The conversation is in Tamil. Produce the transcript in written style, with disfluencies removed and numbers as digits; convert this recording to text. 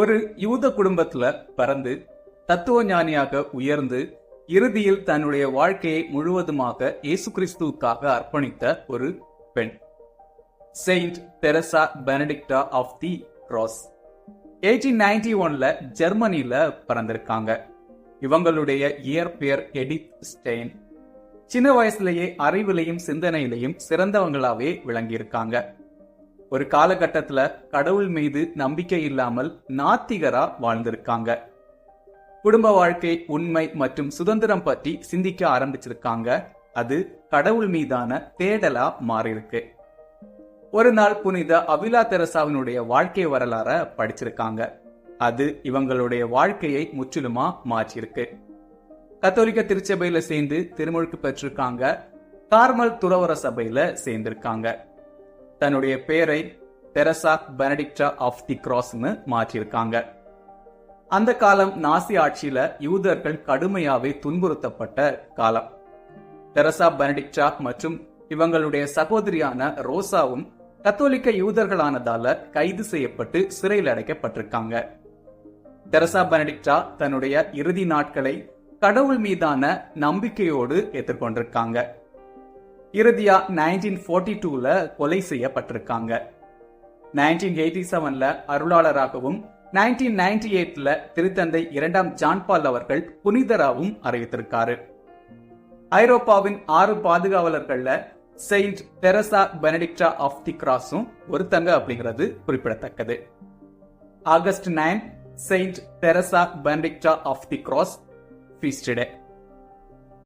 ஒரு யூத குடும்பத்துல பிறந்து தத்துவ ஞானியாக உயர்ந்து இறுதியில் தன்னுடைய வாழ்க்கையை முழுவதுமாக இயேசு கிறிஸ்துவுக்காக அர்ப்பணித்த ஒரு பெண், saint Teresa Benedicta of the Cross. 1891ல ஜெர்மனில பிறந்திருக்காங்க. இவங்களுடைய இயற்பெயர் எடித் ஸ்டெயின். சின்ன வயசுலயே அறிவிலையும் சிந்தனையிலையும் சிறந்தவங்களாவே விளங்கியிருக்காங்க. ஒரு காலகட்டத்துல கடவுள் மீது நம்பிக்கை இல்லாமல் நாத்திகரா வாழ்ந்திருக்காங்க. குடும்ப வாழ்க்கை, உண்மை மற்றும் சுதந்திரம் பற்றி சிந்திக்க ஆரம்பிச்சிருக்காங்க. அது கடவுள் மீதான தேடலா மாறியிருக்கு. ஒரு நாள் புனித அவிலா தெரசாவினுடைய வாழ்க்கை வரலாற படிச்சிருக்காங்க. அது இவங்களுடைய வாழ்க்கையை முற்றிலுமா மாற்றிருக்கு. கத்தோலிக்க திருச்சபையில சேர்ந்து திருமுழுக்கு பெற்றிருக்காங்க. கார்மல் துறவர சபையில சேர்ந்திருக்காங்க. தன்னுடைய பெயரை தெரசா பெனடிக்டா ஆஃப் தி கிராஸ்னு மாற்றியிருக்காங்க. அந்த காலம் நாசி ஆட்சியில யூதர்கள் கடுமையாவே துன்புறுத்தப்பட்ட காலம். தெரசா பெனடிக்டா மற்றும் இவங்களுடைய சகோதரியான ரோசாவும் கத்தோலிக்க யூதர்களானதால கைது செய்யப்பட்டு சிறையில் அடைக்கப்பட்டிருக்காங்க. தெரசா பெனடிக்டா தன்னுடைய இறுதி நாட்களை கடவுள் மீதான நம்பிக்கையோடு எதிர்கொண்டிருக்காங்க. இறுதியா 1942ல கொலை செய்யப்பட்டிருக்காங்க. 1987ல அருளாளராகவும் 1998ல திருத்தந்தை 2ஆம் ஜான் பால் அவர்கள் புனிதராகவும் அறிவித்திருக்காரு. ஐரோப்பாவின் 6 பாதுகாவலர்கள்ல saint Teresa Benedicta of the கிராஸும் ஒருத்தங்க அப்படிங்கிறது குறிப்பிடத்தக்கது. August 9 saint Teresa Benedicta of the Cross feast day.